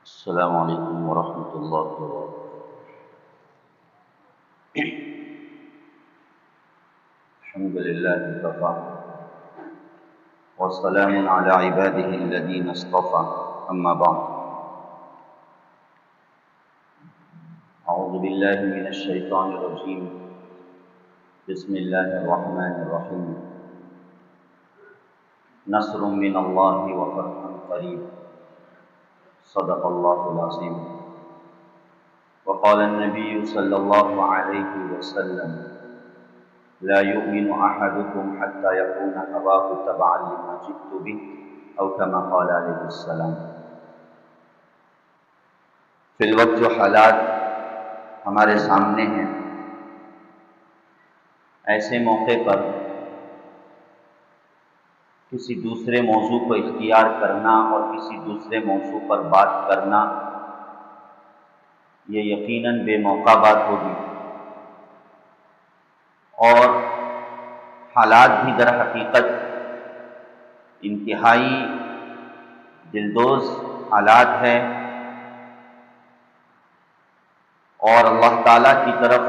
السلام علیکم ورحمۃ اللہ وبرکاتہ۔ الحمد للہ وکفیٰ وسلام علی عبادہ الذین اصطفیٰ، اما بعد۔ اعوذ باللہ من الشیطان الرجیم، بسم اللہ الرحمن الرحیم۔ نصر من اللہ وفتح قریب، صدق اللہ العظیم۔ وقال النبی صلی اللہ علیہ وسلم: لا يؤمن احدكم حتى يكون هواه تبعا لما جئت به، او كما قال علیہ السلام۔ فی الوقت جو حالات ہمارے سامنے ہیں، ایسے موقع پر کسی دوسرے موضوع کو اختیار کرنا اور کسی دوسرے موضوع پر بات کرنا، یہ یقیناً بے موقع بات ہوگی، اور حالات بھی در حقیقت انتہائی دلدوز حالات ہیں، اور اللہ تعالیٰ کی طرف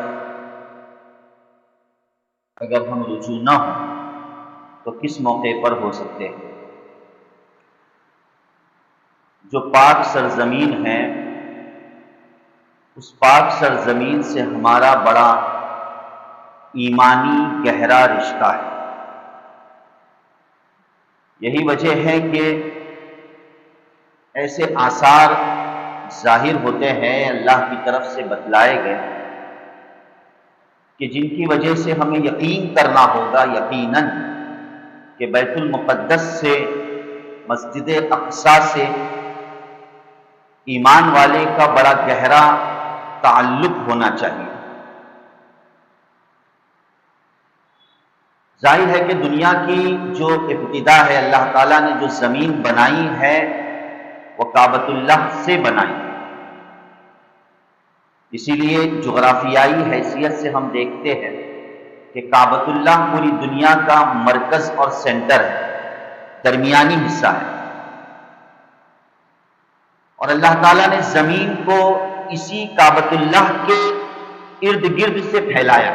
اگر ہم رجوع نہ ہوں تو کس موقع پر ہو سکتے ہیں۔ جو پاک سرزمین ہے، اس پاک سرزمین سے ہمارا بڑا ایمانی گہرا رشتہ ہے۔ یہی وجہ ہے کہ ایسے آثار ظاہر ہوتے ہیں، اللہ کی طرف سے بتلائے گئے، کہ جن کی وجہ سے ہمیں یقین کرنا ہوگا یقیناً کہ بیت المقدس سے، مسجد اقصیٰ سے ایمان والے کا بڑا گہرا تعلق ہونا چاہیے۔ ظاہر ہے کہ دنیا کی جو ابتدا ہے، اللہ تعالیٰ نے جو زمین بنائی ہے وہ کعبۃ اللہ سے بنائی ہے۔ اسی لیے جغرافیائی حیثیت سے ہم دیکھتے ہیں کہ کعبۃ اللہ پوری دنیا کا مرکز اور سینٹر ہے، درمیانی حصہ ہے، اور اللہ تعالیٰ نے زمین کو اسی کعبۃ اللہ کے ارد گرد سے پھیلایا۔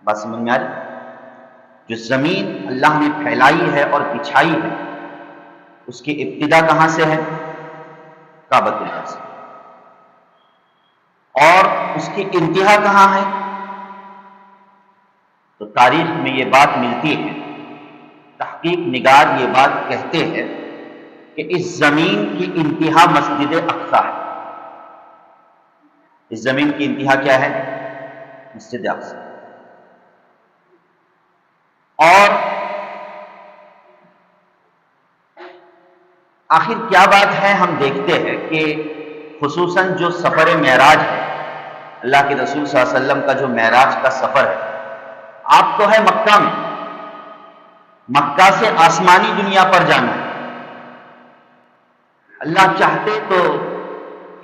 بات سمجھ میں آ رہی؟ جو زمین اللہ نے پھیلائی ہے اور بچھائی ہے، اس کی ابتدا کہاں سے ہے؟ کعبۃ اللہ سے، اور اس کی انتہا کہاں ہے؟ تو تاریخ میں یہ بات ملتی ہے، تحقیق نگار یہ بات کہتے ہیں کہ اس زمین کی انتہا مسجد اقصیٰ ہے۔ اس زمین کی انتہا کیا ہے؟ مسجد اقصیٰ۔ اور آخر کیا بات ہے؟ ہم دیکھتے ہیں کہ خصوصاً جو سفر معراج ہے، اللہ کے رسول صلی اللہ علیہ وسلم کا جو معراج کا سفر ہے، آپ تو ہے مکہ میں، مکہ سے آسمانی دنیا پر جانا ہے۔ اللہ چاہتے تو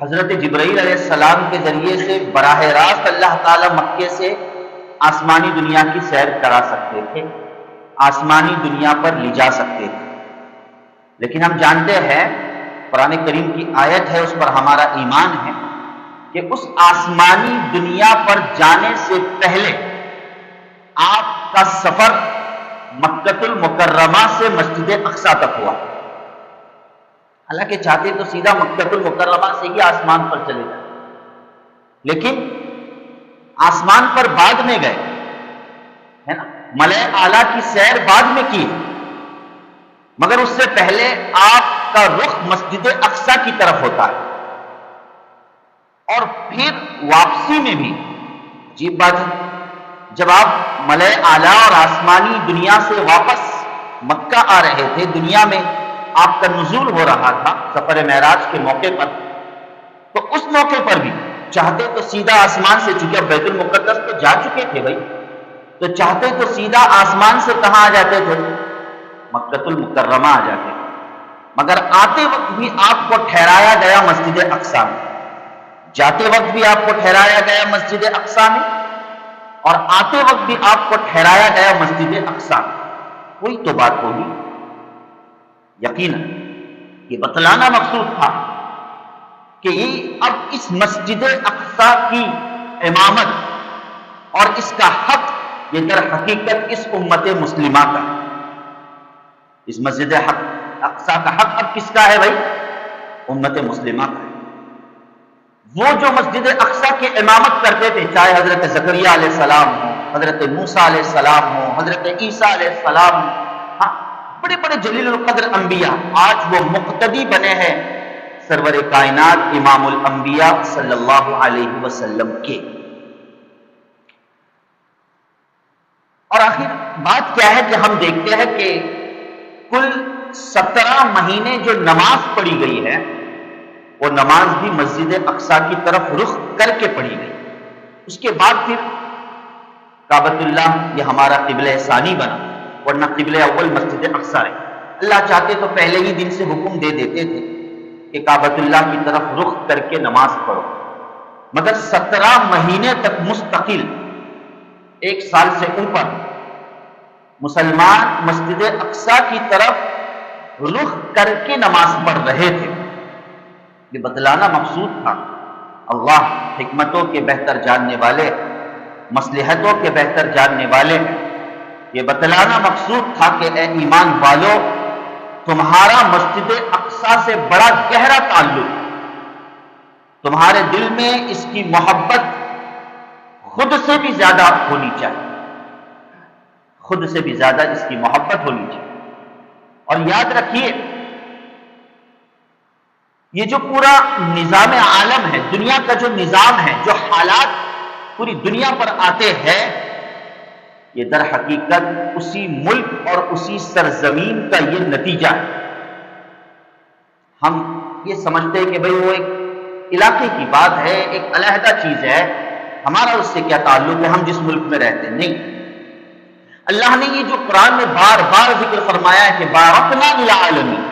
حضرت جبرائیل علیہ السلام کے ذریعے سے براہ راست اللہ تعالیٰ مکے سے آسمانی دنیا کی سیر کرا سکتے تھے، آسمانی دنیا پر لے جا سکتے تھے، لیکن ہم جانتے ہیں، قرآن کریم کی آیت ہے، اس پر ہمارا ایمان ہے کہ اس آسمانی دنیا پر جانے سے پہلے آپ کا سفر مکۃ المکرمہ سے مسجد اقصیٰ تک ہوا۔ حالانکہ چاہتے تو سیدھا مکۃ المکرمہ سے ہی آسمان پر چلے جائیں، لیکن آسمان پر بعد میں گئے، ہے نا، ملائے اعلیٰ کی سیر بعد میں کی، مگر اس سے پہلے آپ کا رخ مسجد اقصیٰ کی طرف ہوتا ہے، اور پھر واپسی میں بھی عجیب بات ہے، جب آپ ملائے اعلیٰ اور آسمانی دنیا سے واپس مکہ آ رہے تھے، دنیا میں آپ کا نزول ہو رہا تھا سفر معراج کے موقع پر، تو اس موقع پر بھی چاہتے تو سیدھا آسمان سے، چونکہ اب بیت المقدس تو جا چکے تھے بھائی، تو چاہتے تو سیدھا آسمان سے کہاں آ جاتے تھے؟ مکۃ المکرمہ آ جاتے تھے، مگر آتے وقت بھی آپ کو ٹھہرایا گیا مسجد اقصیٰ میں، جاتے وقت بھی آپ کو ٹھہرایا گیا مسجد اقصیٰ میں، اور آتے وقت بھی آپ کو ٹھہرایا گیا مسجد اقصیٰ میں۔ کوئی تو بات ہوگی، یقیناً یہ بتلانا مقصود تھا کہ اب اس مسجد اقصی کی امامت اور اس کا حق یہ در حقیقت اس امت مسلمہ کا ہے۔ اس مسجد اقصی کا حق اب کس کا ہے بھائی؟ امت مسلمہ کا ہے۔ وہ جو مسجد اقصی کی امامت کرتے تھے، چاہے حضرت زکریا علیہ السلام ہو، حضرت موسیٰ علیہ السلام ہو، حضرت عیسیٰ علیہ السلام ہو، ہاں بڑے بڑے جلیل القدر انبیاء، آج وہ مقتدی بنے ہیں سرور کائنات امام الانبیاء صلی اللہ علیہ وسلم کے۔ اور آخر بات کیا ہے کہ ہم دیکھتے ہیں کہ کل 17 مہینے جو نماز پڑھی گئی ہے، وہ نماز بھی مسجد اقصی کی طرف رخ کر کے پڑھی گئی۔ اس کے بعد پھر کعبۃ اللہ یہ ہمارا قبلہ ثانی بنا، ورنہ قبلہ اول مسجد اقصی رہی۔ اللہ چاہتے تو پہلے ہی دن سے حکم دے دیتے تھے کہ کعبۃ اللہ کی طرف رخ کر کے نماز پڑھو، مگر 17 مہینے تک مستقل، 1 سال سے اوپر مسلمان مسجد اقصی کی طرف رخ کر کے نماز پڑھ رہے تھے۔ یہ بتلانا مقصود تھا، اللہ حکمتوں کے بہتر جاننے والے، مصلحتوں کے بہتر جاننے والے ہیں۔ یہ بتلانا مقصود تھا کہ اے ایمان والو، تمہارا مسجد اقصی سے بڑا گہرا تعلق، تمہارے دل میں اس کی محبت خود سے بھی زیادہ ہونی چاہیے، خود سے بھی زیادہ اس کی محبت ہونی چاہیے۔ اور یاد رکھیے، یہ جو پورا نظام عالم ہے، دنیا کا جو نظام ہے، جو حالات پوری دنیا پر آتے ہیں، یہ در حقیقت اسی ملک اور اسی سرزمین کا یہ نتیجہ ہے۔ ہم یہ سمجھتے ہیں کہ بھئی وہ ایک علاقے کی بات ہے، ایک علیحدہ چیز ہے، ہمارا اس سے کیا تعلق ہے، ہم جس ملک میں رہتے ہیں۔ نہیں، اللہ نے یہ جو قرآن میں بار بار ذکر فرمایا ہے کہ بارکنا للعالمین،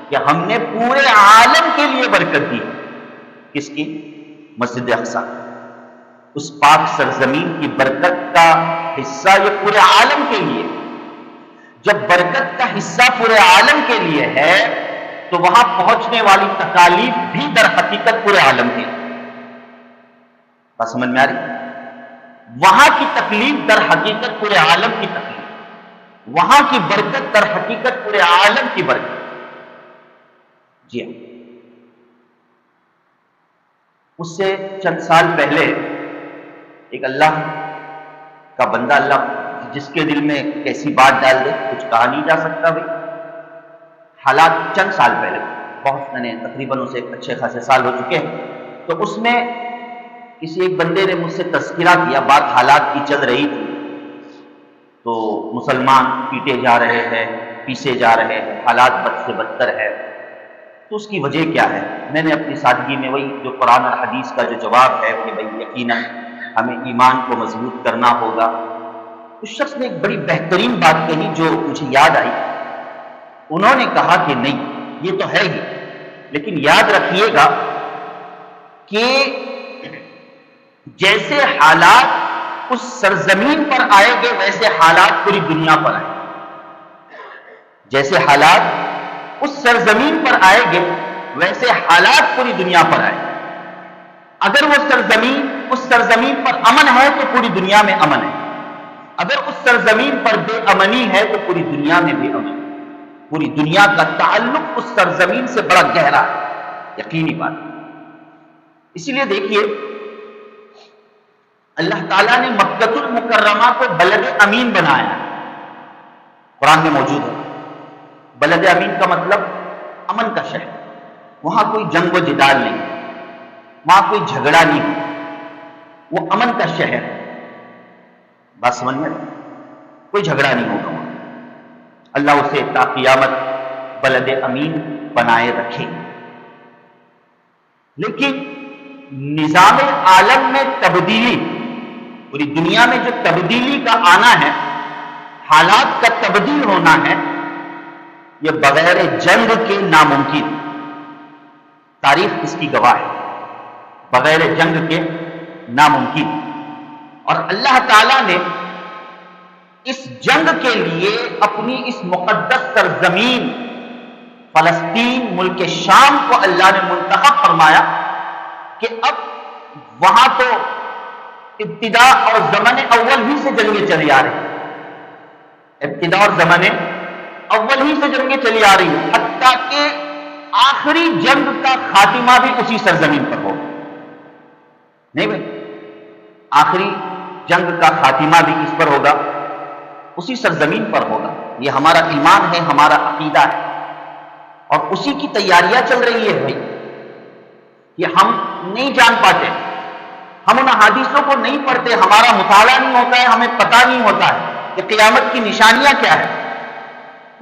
کہ ہم نے پورے عالم کے لیے برکت دی۔ کس کی؟ مسجد اقصی، اس پاک سرزمین کی برکت کا حصہ یہ پورے عالم کے لیے۔ جب برکت کا حصہ پورے عالم کے لیے ہے تو وہاں پہنچنے والی تکالیف بھی در حقیقت پورے عالم کی۔ بات سمجھ میں آ رہی؟ وہاں کی تکلیف در حقیقت پورے عالم کی تکلیف، وہاں کی برکت در حقیقت پورے عالم کی برکت۔ جی ہاں، اس سے چند سال پہلے ایک اللہ کا بندہ، اللہ جس کے دل میں کیسی بات ڈال دے کچھ کہا نہیں جا سکتا بھائی، حالات چند سال پہلے، بہت میں نے تقریباً اسے اچھے خاصے سال ہو چکے ہیں، تو اس میں کسی ایک بندے نے مجھ سے تذکرہ کیا، بات حالات کی چل رہی تھی، تو مسلمان پیٹے جا رہے ہیں، پیسے جا رہے ہیں، حالات بد سے بدتر ہے، تو اس کی وجہ کیا ہے؟ میں نے اپنی سادگی میں وہی جو قرآن اور حدیث کا جو جواب ہے کہ بھئی یقیناً ہمیں ایمان کو مضبوط کرنا ہوگا۔ اس شخص نے ایک بڑی بہترین بات کہی جو مجھے یاد آئی۔ انہوں نے کہا کہ نہیں، یہ تو ہے ہی، لیکن یاد رکھیے گا کہ جیسے حالات اس سرزمین پر آئے گے ویسے حالات پوری دنیا پر آئے گے، جیسے حالات اس سرزمین پر آئے گے ویسے حالات پوری دنیا پر آئے گے۔ اگر وہ اس سرزمین پر امن ہے تو پوری دنیا میں امن ہے، اگر اس سرزمین پر بے امنی ہے تو پوری دنیا میں بے امن ہے۔ پوری دنیا کا تعلق اس سرزمین سے بڑا گہرا ہے، یقینی بات۔ اسی لیے دیکھیے، اللہ تعالیٰ نے مکۃ المکرمہ کو بلد امین بنایا، قرآن میں موجود ہے۔ بلد امین کا مطلب امن کا شہر، وہاں کوئی جنگ و جدال نہیں، وہاں کوئی جھگڑا نہیں، وہ امن کا شہر ہے۔ بات سمجھ میں؟ کوئی جھگڑا نہیں ہوگا وہاں۔ اللہ اسے تا قیامت بلد امین بنائے رکھے۔ لیکن نظام عالم میں تبدیلی، پوری دنیا میں جو تبدیلی کا آنا ہے، حالات کا تبدیل ہونا ہے، یہ بغیر جنگ کے ناممکن۔ تاریخ اس کی گواہ ہے، بغیر جنگ کے ناممکن۔ اور اللہ تعالیٰ نے اس جنگ کے لیے اپنی اس مقدس سرزمین فلسطین، ملک شام کو اللہ نے منتخب فرمایا کہ اب وہاں تو ابتدا اور زمن اول ہی سے جنگیں چلی آ رہی ہیں، ابتدا اور زمن اول ہی سے جنگیں چلی آ رہی ہیں، حتیٰ کہ آخری جنگ کا خاتمہ بھی اسی سرزمین پر ہوگا۔ نہیں بھائی، آخری جنگ کا خاتمہ بھی اس پر ہوگا، اسی سرزمین پر ہوگا۔ یہ ہمارا ایمان ہے، ہمارا عقیدہ ہے، اور اسی کی تیاریاں چل رہی ہے بھائی۔ یہ ہم نہیں جان پاتے، ہم ان احادیثوں کو نہیں پڑھتے، ہمارا مطالعہ نہیں ہوتا ہے، ہمیں پتہ نہیں ہوتا ہے کہ قیامت کی نشانیاں کیا ہے،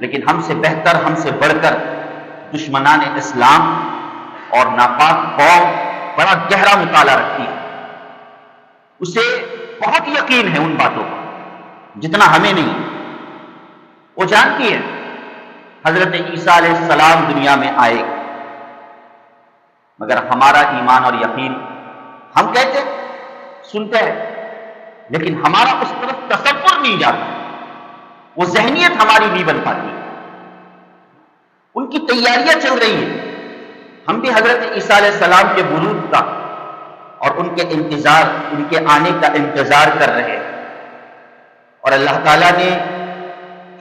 لیکن ہم سے بہتر، ہم سے بڑھ کر دشمنان اسلام اور ناپاک قوم بڑا گہرا مطالعہ رکھتی ہے، اسے بہت یقین ہے ان باتوں کا جتنا ہمیں نہیں۔ وہ جانتی ہے حضرت عیسیٰ علیہ السلام دنیا میں آئے، مگر ہمارا ایمان اور یقین، ہم کہتے سنتے ہیں لیکن ہمارا اس طرف تصور نہیں جاتا، وہ ذہنیت ہماری نہیں بن پاتی۔ ان کی تیاریاں چل رہی ہیں، ہم بھی حضرت عیسیٰ علیہ السلام کے ورود کا اور ان کے انتظار، ان کے آنے کا انتظار کر رہے ہیں، اور اللہ تعالیٰ نے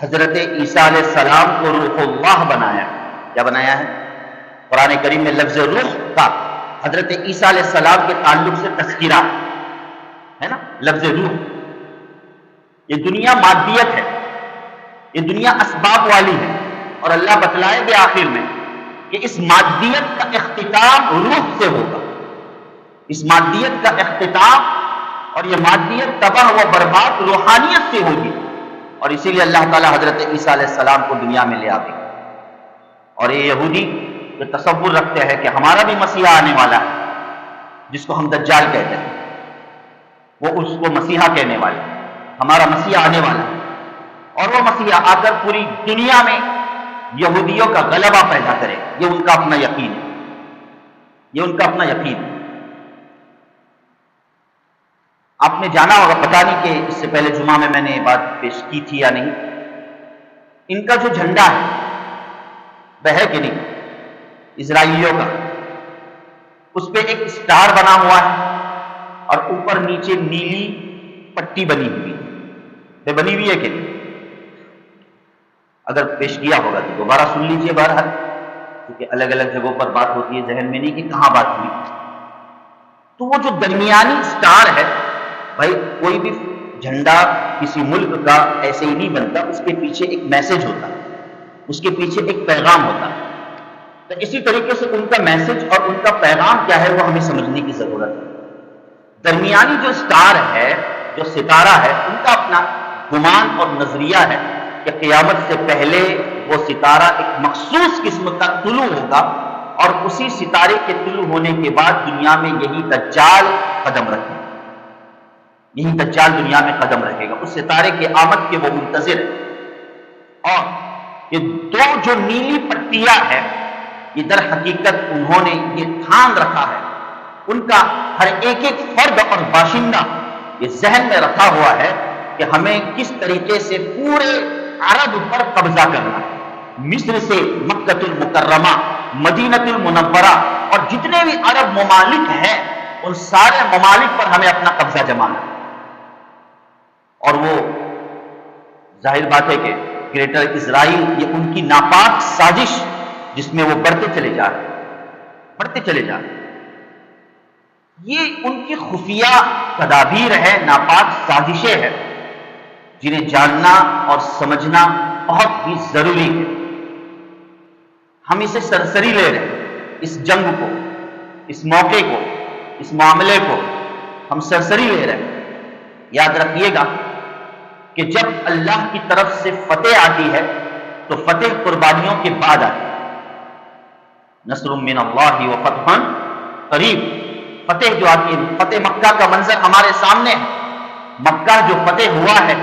حضرت عیسیٰ علیہ السلام کو روح اللہ بنایا۔ کیا بنایا ہے؟ قرآن کریم میں لفظ روح کا حضرت عیسیٰ علیہ السلام کے تعلق سے تذکرہ ہے نا، لفظ روح۔ یہ دنیا مادیت ہے، یہ دنیا اسباب والی ہے، اور اللہ بتلائے گے آخر میں کہ اس مادیت کا اختتام روح سے ہوگا، اس مادیت کا اختتام، اور یہ مادیت تباہ و برباد روحانیت سے ہوگی، اور اسی لیے اللہ تعالیٰ حضرت عیسیٰ علیہ السلام کو دنیا میں لے آئے۔ اور یہ یہودی جو تصور رکھتے ہیں کہ ہمارا بھی مسیحا آنے والا ہے، جس کو ہم دجال کہتے ہیں، وہ اس کو مسیحا کہنے والے، ہمارا مسیحا آنے والا ہے، اور وہ مسیحا آ کر پوری دنیا میں یہودیوں کا غلبہ پیدا کرے۔ یہ ان کا اپنا یقین ہے، یہ ان کا اپنا یقین ہے۔ آپ نے جانا ہوگا، پتہ نہیں کہ اس سے پہلے جمعہ میں نے یہ بات پیش کی تھی یا نہیں، ان کا جو جھنڈا ہے وہ ہے کہ نہیں اسرائیلیوں کا، اس پہ ایک سٹار بنا ہوا ہے، اور اوپر نیچے نیلی پٹی بنی ہوئی ہے، یہ بنی ہوئی ہے کہ نہیں؟ اگر پیش کیا ہوگا تو دوبارہ سن لیجئے، بہرحال کیونکہ الگ الگ جگہوں پر بات ہوتی ہے، ذہن میں نہیں کہ کہاں بات ہوئی۔ تو وہ جو درمیانی سٹار ہے بھائی، کوئی بھی جھنڈا کسی ملک کا ایسے ہی نہیں بنتا، اس کے پیچھے ایک میسج ہوتا ہے، اس کے پیچھے ایک پیغام ہوتا ہے۔ تو اسی طریقے سے ان کا میسج اور ان کا پیغام کیا ہے وہ ہمیں سمجھنے کی ضرورت ہے۔ درمیانی جو سٹار ہے، جو ستارہ ہے، ان کا اپنا گمان اور نظریہ ہے کہ قیامت سے پہلے وہ ستارہ ایک مخصوص قسم کا طلوع ہوگا، اور اسی ستارے کے طلوع ہونے کے بعد دنیا میں یہی دجال قدم رکھے گا، یہی دجال دنیا میں قدم رکھے گا، اس ستارے کے آمد کے وہ منتظر ہے۔ اور یہ دو جو نیلی پٹیاں ہیں، یہ در حقیقت انہوں نے یہ ٹھان رکھا ہے، ان کا ہر ایک ایک فرد اور باشندہ یہ ذہن میں رکھا ہوا ہے کہ ہمیں کس طریقے سے پورے عرب پر قبضہ کرنا ہے، مصر سے مکہ المکرمہ، مدینہ المنورہ، اور جتنے بھی عرب ممالک ہیں ان سارے ممالک پر ہمیں اپنا قبضہ جمانا ہے۔ اور وہ ظاہر بات ہے کہ گریٹر اسرائیل، یہ ان کی ناپاک سازش جس میں وہ بڑھتے چلے جا رہے ہیں، بڑھتے چلے جا رہے ہیں، یہ ان کی خفیہ تدابیر ہے، ناپاک سازشیں ہیں، جنہیں جاننا اور سمجھنا بہت ہی ضروری ہے۔ ہم اسے سرسری لے رہے ہیں، اس جنگ کو، اس موقع کو، اس معاملے کو ہم سرسری لے رہے ہیں۔ یاد رکھیے گا کہ جب اللہ کی طرف سے فتح آتی ہے تو فتح قربانیوں کے بعد آتی ہے۔ نصر من اللہ و فتح قریب، فتح جو آتی ہے، فتح مکہ کا منظر ہمارے سامنے ہے۔ مکہ جو فتح ہوا ہے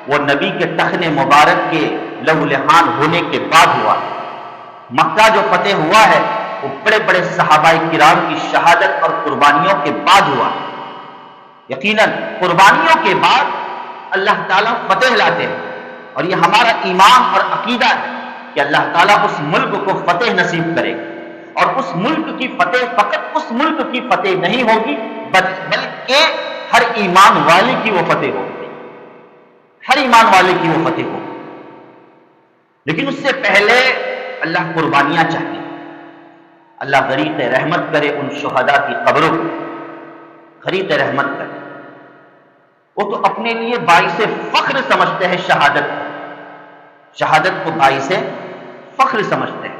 وہ نبی کے تخن مبارک کے لہو لہان ہونے کے بعد ہوا ہے۔ مکہ جو فتح ہوا ہے وہ بڑے بڑے صحابہ کرام کی شہادت اور قربانیوں کے بعد ہوا ہے۔ یقیناً قربانیوں کے بعد اللہ تعالیٰ فتح لاتے ہیں، اور یہ ہمارا ایمان اور عقیدہ ہے کہ اللہ تعالیٰ اس ملک کو فتح نصیب کرے گا۔ اور اس ملک کی فتح فقط اس ملک کی فتح نہیں ہوگی بلکہ ہر ایمان والے کی وہ فتح ہوگی، ہر ایمان والے کی وہ فتح ہوگی۔ لیکن اس سے پہلے اللہ قربانیاں چاہتے ہیں۔ اللہ غریق رحمت کرے ان شہداء کی قبروں کو، غریق رحمت کرے۔ وہ تو اپنے لیے باعث فخر سمجھتے ہیں شہادت کو باعث فخر سمجھتے ہیں۔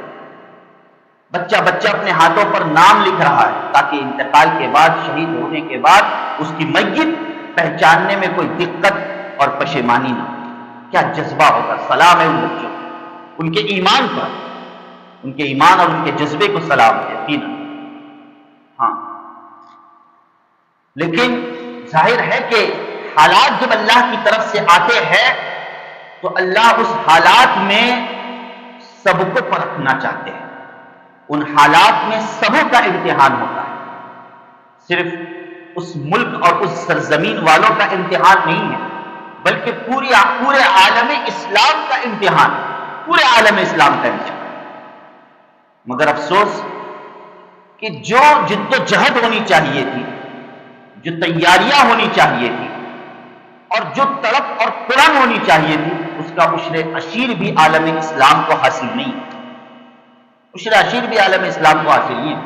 بچہ اپنے ہاتھوں پر نام لکھ رہا ہے تاکہ انتقال کے بعد، شہید ہونے کے بعد اس کی میت پہچاننے میں کوئی دقت اور پشیمانی نہ ہو۔ کیا جذبہ ہوگا! سلام ہے ان بچوں کو، ان کے ایمان پر، ان کے ایمان اور ان کے جذبے کو سلام ہے یقینا۔ ہاں، لیکن ظاہر ہے کہ حالات جب اللہ کی طرف سے آتے ہیں تو اللہ اس حالات میں سب کو پرکھنا چاہتے ہیں۔ ان حالات میں سبوں کا امتحان ہوتا ہے، صرف اس ملک اور اس سرزمین والوں کا امتحان نہیں ہے، بلکہ پورے عالم اسلام کا امتحان، پورے عالم اسلام کا امتحان۔ مگر افسوس کہ جو جد و جہد ہونی چاہیے تھی، جو تیاریاں ہونی چاہیے تھی، اور جو طرف اور پرن ہونی چاہیے تھی، اس کا عشر عشیر بھی عالم اسلام کو حاصل نہیں، عشر عشیر بھی عالم اسلام کو حاصل نہیں ہے۔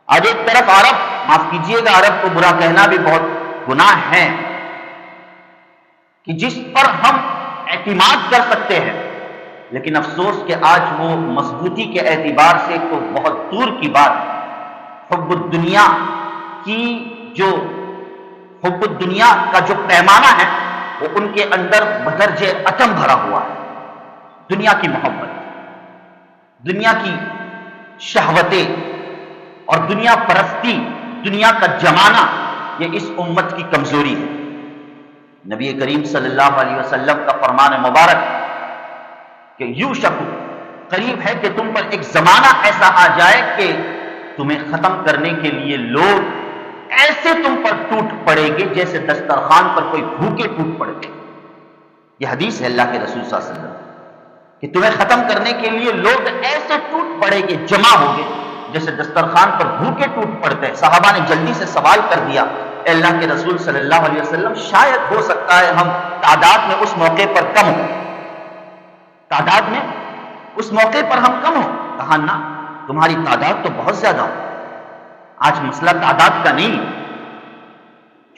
آج ایک طرف عرب، معاف کیجئے گا عرب کو برا کہنا بھی بہت گناہ ہے، کہ جس پر ہم اعتماد کر سکتے ہیں، لیکن افسوس کہ آج وہ مضبوطی کے اعتبار سے تو بہت دور کی بات، حب الدنیا کا جو پیمانہ ہے وہ ان کے اندر بدرج اتم بھرا ہوا ہے۔ دنیا کی محبت، دنیا کی شہوتیں اور دنیا پرستی، دنیا کا جمانا، یہ اس امت کی کمزوری ہے۔ نبی کریم صلی اللہ علیہ وسلم کا فرمان مبارک کہ یوشک، قریب ہے کہ تم پر ایک زمانہ ایسا آ جائے کہ تمہیں ختم کرنے کے لیے لوگ ایسے تم پر ٹوٹ پڑے گے جیسے دسترخوان پر کوئی بھوکے ٹوٹ پڑے گے۔ یہ حدیث ہے اللہ کے رسول صلی اللہ علیہ وسلم کہ تمہیں ختم کرنے کے لیے لوگ ایسے ٹوٹ پڑے گے، جمع ہوں گے جیسے دسترخوان پر بھوکے ٹوٹ پڑتے ہیں۔ صحابہ نے جلدی سے سوال کر دیا، اے اللہ کے رسول صلی اللہ علیہ وسلم، شاید ہو سکتا ہے ہم تعداد میں اس موقع پر کم ہوں، تعداد میں اس موقع پر ہم کم ہوں۔ کہا نہ، تمہاری تعداد تو بہت زیادہ ہو۔ آج مسئلہ تعداد کا نہیں،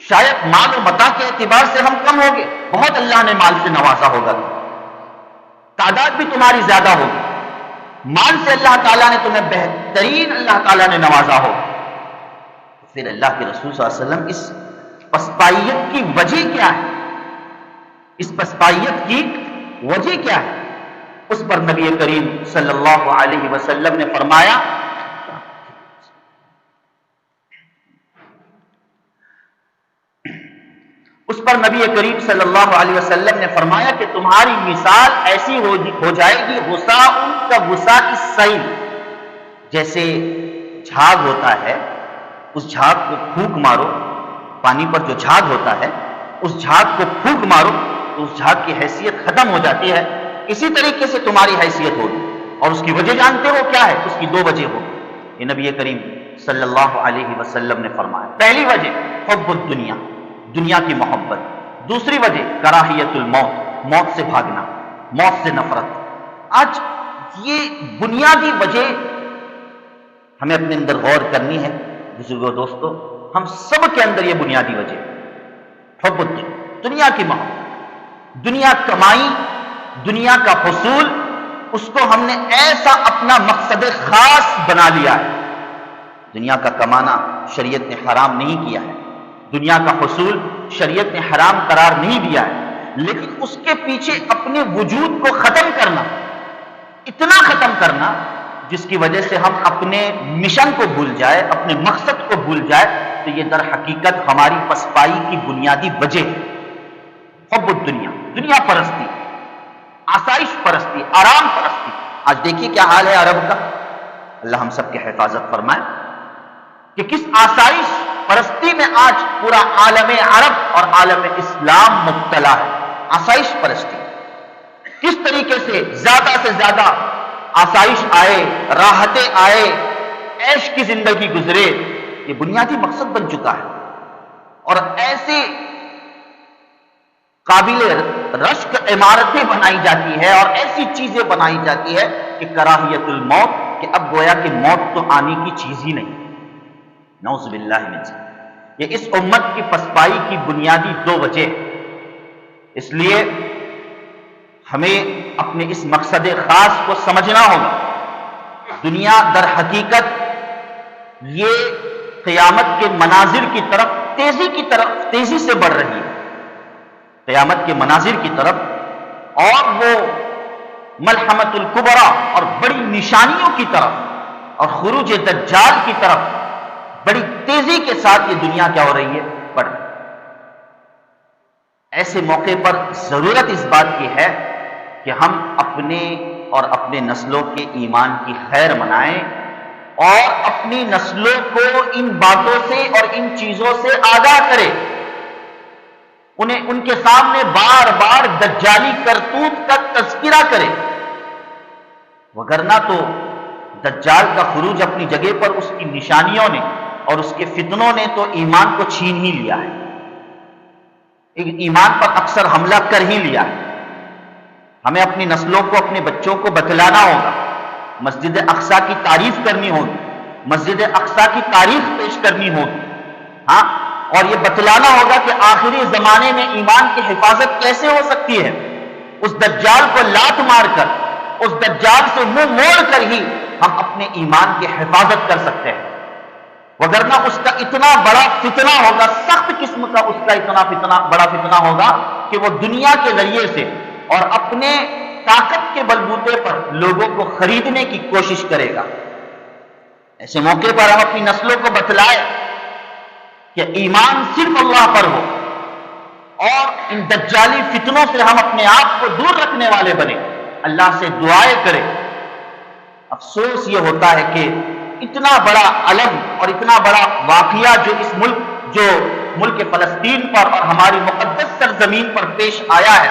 شاید مال و متاع کے اعتبار سے ہم کم ہوں گے، بہت اللہ نے مال سے نوازا ہوگا، تعداد بھی تمہاری زیادہ ہوگی، مال سے اللہ تعالیٰ نے تمہیں بہترین اللہ تعالیٰ نے نوازا ہو۔ پھر اللہ کے رسول صلی اللہ علیہ وسلم اس پسپائیت کی وجہ کیا ہے؟ اس پسپائیت کی وجہ کیا ہے؟ اس پر نبی کریم صلی اللہ علیہ وسلم نے فرمایا، اس پر نبی کریم صلی اللہ علیہ وسلم نے فرمایا کہ تمہاری مثال ایسی ہو جائے گی غصاء کا غصاء السیل، جیسے جھاگ ہوتا ہے، اس جھاگ کو پھونک مارو، پانی پر جو جھاگ ہوتا ہے اس جھاگ کو پھونک مارو تو اس جھاگ کی حیثیت ختم ہو جاتی ہے، اسی طریقے سے تمہاری حیثیت ہوگی۔ اور اس کی وجہ جانتے ہو کیا ہے؟ اس کی دو وجہ ہوگی، یہ نبی کریم صلی اللہ علیہ وسلم نے فرمایا۔ پہلی وجہ حب الدنیا، دنیا کی محبت۔ دوسری وجہ کراہیت الموت، موت سے بھاگنا، موت سے نفرت۔ آج یہ بنیادی وجہ ہمیں اپنے اندر غور کرنی ہے بزرگوں، دوستو، ہم سب کے اندر یہ بنیادی وجہ حب الدنیا، دنیا کی محبت، دنیا کمائی، دنیا کا حصول، اس کو ہم نے ایسا اپنا مقصد خاص بنا لیا ہے۔ دنیا کا کمانا شریعت نے حرام نہیں کیا ہے، دنیا کا حصول شریعت نے حرام قرار نہیں دیا ہے، لیکن اس کے پیچھے اپنے وجود کو ختم کرنا، اتنا ختم کرنا جس کی وجہ سے ہم اپنے مشن کو بھول جائے، اپنے مقصد کو بھول جائے، تو یہ در حقیقت ہماری پسپائی کی بنیادی وجہ ہے۔ حب الدنیا، دنیا پرستی، آسائش پرستی، آرام پرستی۔ آج دیکھیے کیا حال ہے عرب کا، اللہ ہم سب کی حفاظت فرمائے، کہ کس آسائش پرستی میں آج پورا عالم عرب اور عالم اسلام مبتلا ہے۔ آسائش پرستی، کس طریقے سے زیادہ آسائش آئے، راحتیں آئے، عیش کی زندگی گزرے، یہ بنیادی مقصد بن چکا ہے۔ اور ایسے قابل رشک عمارتیں بنائی جاتی ہے اور ایسی چیزیں بنائی جاتی ہے کہ کراہیت الموت، کہ اب گویا کہ موت تو آنے کی چیز ہی نہیں۔ نعوذ باللہ من ذالک۔ یہ اس امت کی پسپائی کی بنیادی دو وجہ۔ اس لیے ہمیں اپنے اس مقصد خاص کو سمجھنا ہوگا۔ دنیا در حقیقت یہ قیامت کے مناظر کی طرف تیزی سے بڑھ رہی ہے، قیامت کے مناظر کی طرف، اور وہ ملحمۃ الکبریٰ اور بڑی نشانیوں کی طرف اور خروج دجال کی طرف بڑی تیزی کے ساتھ یہ دنیا کیا ہو رہی ہے؟ بڑھ رہی ہے۔ ایسے موقع پر ضرورت اس بات کی ہے کہ ہم اپنے اور اپنے نسلوں کے ایمان کی خیر منائیں اور اپنی نسلوں کو ان باتوں سے اور ان چیزوں سے آگاہ کریں، ان کے سامنے بار بار دجالی کرتوت کا تذکرہ کریں، وگرنہ تو دجال کا خروج اپنی جگہ پر اس کی نشانیوں نے اور اس کے فتنوں نے تو ایمان کو چھین ہی لیا ہے، ایمان پر اکثر حملہ کر ہی لیا ہے۔ ہمیں اپنی نسلوں کو، اپنے بچوں کو بتلانا ہوگا، مسجد اقصیٰ کی تعریف کرنی ہوگی، مسجد اقصیٰ کی تاریخ پیش کرنی ہوگی، ہاں، اور یہ بتلانا ہوگا کہ آخری زمانے میں ایمان کی حفاظت کیسے ہو سکتی ہے۔ اس دجال کو لات مار کر، اس دجال سے منہ موڑ کر ہی ہم اپنے ایمان کی حفاظت کر سکتے ہیں، وگرنہ اس کا اتنا بڑا فتنہ ہوگا، سخت قسم کا اس کا اتنا بڑا فتنہ ہوگا کہ وہ دنیا کے ذریعے سے اور اپنے طاقت کے بلبوتے پر لوگوں کو خریدنے کی کوشش کرے گا۔ ایسے موقع پر ہم اپنی نسلوں کو بتلائیں کہ ایمان صرف اللہ پر ہو اور ان دجالی فتنوں سے ہم اپنے آپ کو دور رکھنے والے بنے، اللہ سے دعائیں کریں۔ افسوس یہ ہوتا ہے کہ اتنا بڑا علم اور اتنا بڑا واقعہ جو ملک فلسطین پر اور ہماری مقدس سرزمین پر پیش آیا ہے،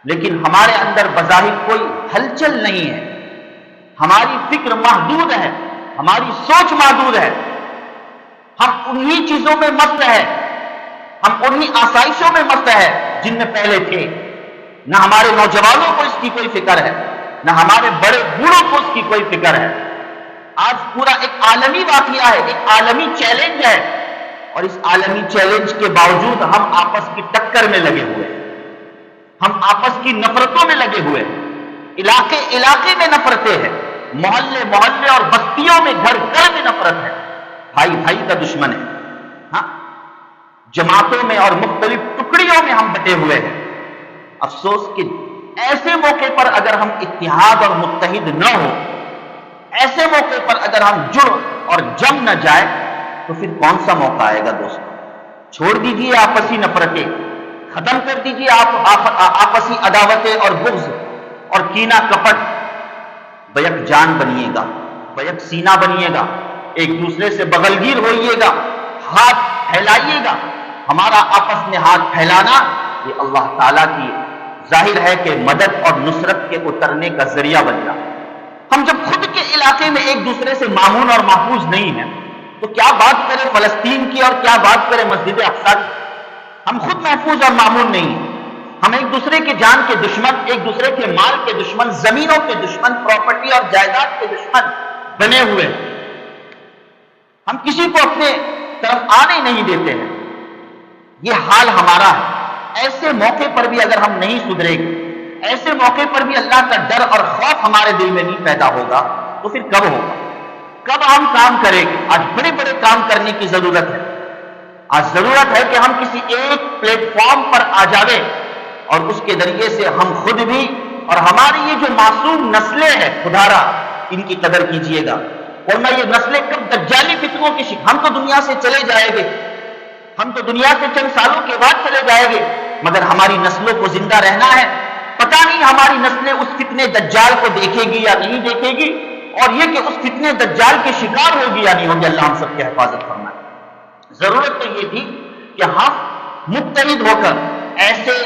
لیکن ہمارے اندر بظاہر کوئی ہلچل نہیں ہے، ہماری فکر محدود ہے، ہماری سوچ محدود ہے، ہم انہی چیزوں میں مست ہیں، ہم انہی آسائشوں میں مست ہیں جن میں پہلے تھے۔ نہ ہمارے نوجوانوں کو اس کی کوئی فکر ہے، نہ ہمارے بڑے بوڑھوں کو اس کی کوئی فکر ہے۔ آج پورا ایک عالمی واقعہ ہے، ایک عالمی چیلنج ہے، اور اس عالمی چیلنج کے باوجود ہم آپس کی ٹکر میں لگے ہوئے ہیں، ہم آپس کی نفرتوں میں لگے ہوئے ہیں، علاقے میں نفرتیں ہیں، محلے اور بستیوں میں گھر میں نفرت ہے، بھائی کا دشمن ہے، ہاں، جماعتوں میں اور مختلف ٹکڑیوں میں ہم بٹے ہوئے ہیں۔ افسوس کہ ایسے موقع پر اگر ہم اتحاد اور متحد نہ ہو، ایسے موقع پر اگر ہم جڑ اور جم نہ جائے تو پھر کون سا موقع آئے گا دوستو؟ چھوڑ دیجیے آپسی نفرتیں، ختم کر دیجیے آپسی عداوتیں اور بغض اور کینہ کپٹ، بیک جان بنیے گا، بیک سینہ بنیے گا، ایک دوسرے سے بغلگیر ہوئیے گا، ہاتھ پھیلائیے گا۔ ہمارا آپس میں ہاتھ پھیلانا یہ اللہ تعالیٰ کی ظاہر ہے کہ مدد اور نصرت کے اترنے کا ذریعہ بن جائے۔ ہم جب خود کے علاقے میں ایک دوسرے سے مامون اور محفوظ نہیں ہیں تو کیا بات کریں فلسطین کی اور کیا بات کریں مسجد اقصیٰ کی؟ ہم خود محفوظ اور مامون نہیں ہیں، ہم ایک دوسرے کے جان کے دشمن، ایک دوسرے کے مال کے دشمن، زمینوں کے دشمن، پراپرٹی اور جائیداد کے دشمن بنے ہوئے ہیں۔ ہم کسی کو اپنے طرف آنے نہیں دیتے ہیں، یہ حال ہمارا ہے۔ ایسے موقع پر بھی اگر ہم نہیں سدھریں گے، ایسے موقع پر بھی اللہ کا ڈر اور خوف ہمارے دل میں نہیں پیدا ہوگا تو پھر کب ہوگا؟ کب ہم کام کریں گے؟ آج بڑے بڑے کام کرنے کی ضرورت ہے۔ آج ضرورت ہے کہ ہم کسی ایک پلیٹ فارم پر آ جاویں اور اس کے ذریعے سے ہم خود بھی اور ہماری یہ جو معصوم نسلیں ہیں، خدارا ان کی قدر کیجئے گا، ورنہ یہ نسلیں کب دجالی فتنوں کی ہم تو دنیا سے چلے جائیں گے، ہم تو دنیا سے چند سالوں کے بعد چلے جائیں گے، مگر ہماری نسلوں کو زندہ رہنا ہے۔ پتہ نہیں ہماری نسلیں اس فتنے دجال کو دیکھے گی یا نہیں دیکھے گی، اور یہ کہ اس فتنے دجال کے شکار ہوگی یا نہیں ہوگی۔ اللہ ہم سب کی حفاظت فرمائے۔ ضرورت تو یہ تھی کہ ہم متحد ہو کر ایسے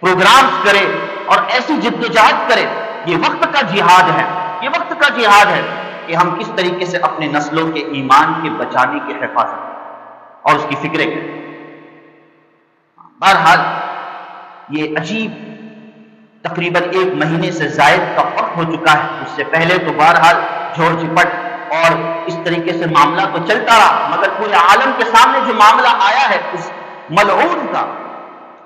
پروگرامز کریں اور ایسی جدوجہد کریں۔ یہ وقت کا جہاد ہے، یہ وقت کا جہاد ہے کہ ہم کس طریقے سے اپنے نسلوں کے ایمان کے بچانے کی حفاظت اور اس کی فکریں کریں۔ بہرحال یہ عجیب تقریباً 1 مہینے سے زائد کا وقت ہو چکا ہے، اس سے پہلے تو بہرحال جھوڑ جھپٹ اور اس طریقے سے معاملہ تو چلتا رہا، مگر پورے عالم کے سامنے جو معاملہ آیا ہے اس ملعون کا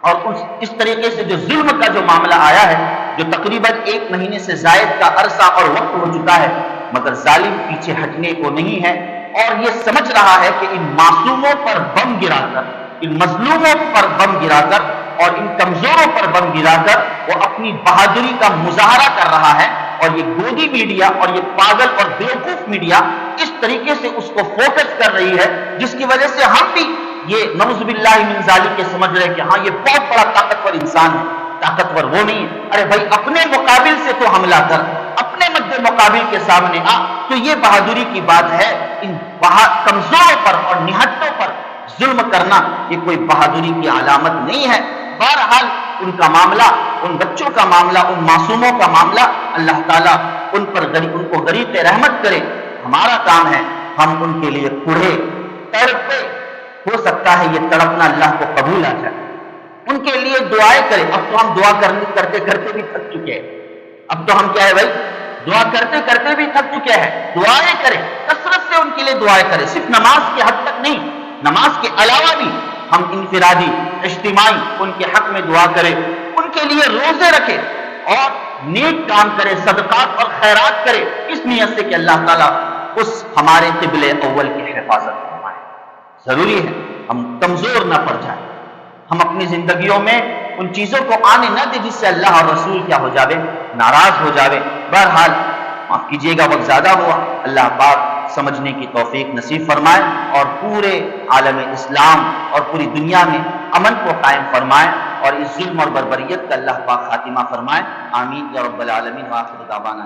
اور اس طریقے سے جو ظلم کا جو معاملہ آیا ہے، جو تقریباً 1 مہینے سے زائد کا عرصہ اور وقت ہو چکا ہے، مگر ظالم پیچھے ہٹنے کو نہیں ہے اور یہ سمجھ رہا ہے کہ ان معصوموں پر بم گرا کر، ان مظلوموں پر بم گرا کر اور ان کمزوروں پر بم گرا کر وہ اپنی بہادری کا مظاہرہ کر رہا ہے، اور یہ گودی میڈیا اور یہ پاگل اور بیوقوف میڈیا اس طریقے سے اس کو فوکس کر رہی ہے، جس کی وجہ سے ہم بھی یہ نعوذ باللہ من ذالک کے سمجھ رہے ہیں کہ ہاں یہ بہت بڑا طاقتور انسان ہے۔ طاقتور وہ نہیں ہے، ارے بھائی اپنے مقابل سے تو حملہ کر، اپنے مد مقابل کے سامنے آ، تو یہ بہادری کی بات ہے۔ ان کمزوروں پر اور نہتوں پر ظلم کرنا یہ کوئی بہادری کی علامت نہیں ہے۔ بہرحال ان کا معاملہ، ان بچوں کا معاملہ، ان معصوموں کا معاملہ، اللہ تعالیٰ ان کو غریق رحمت کرے۔ ہمارا کام ہے ہم ان کے لیے کڑھے تڑپے، ہو سکتا ہے یہ تڑپنا اللہ کو قبول آ جائے، ان کے لیے دعائیں کریں۔ اب تو ہم دعا کرتے کرتے بھی تھک چکے ہیں، اب تو ہم کیا ہے بھائی دعا کرتے کرتے بھی تھک چکے ہیں۔ دعائیں کریں، کثرت سے ان کے لیے دعائیں کریں، صرف نماز کی حد تک نہیں، نماز کے علاوہ بھی ہم انفرادی اجتماعی ان کے حق میں دعا کریں، ان کے لیے روزے رکھیں اور نیک کام کریں، صدقات اور خیرات کریں، اس نیت سے کہ اللہ تعالیٰ اس ہمارے قبلے اول کی حفاظت فرمائے۔ ضروری ہے ہم کمزور نہ پڑ جائیں، ہم اپنی زندگیوں میں ان چیزوں کو آنے نہ دیں جس سے اللہ اور رسول کیا ہو جاوے، ناراض ہو جاوے۔ بہرحال معاف کیجیے گا وقت زیادہ ہوا، اللہ پاک سمجھنے کی توفیق نصیب فرمائے اور پورے عالم اسلام اور پوری دنیا میں امن کو قائم فرمائے اور اس ظلم اور بربریت کا اللہ پاک خاتمہ فرمائے۔ آمین یا رب العالمین۔ وآخر دعوانا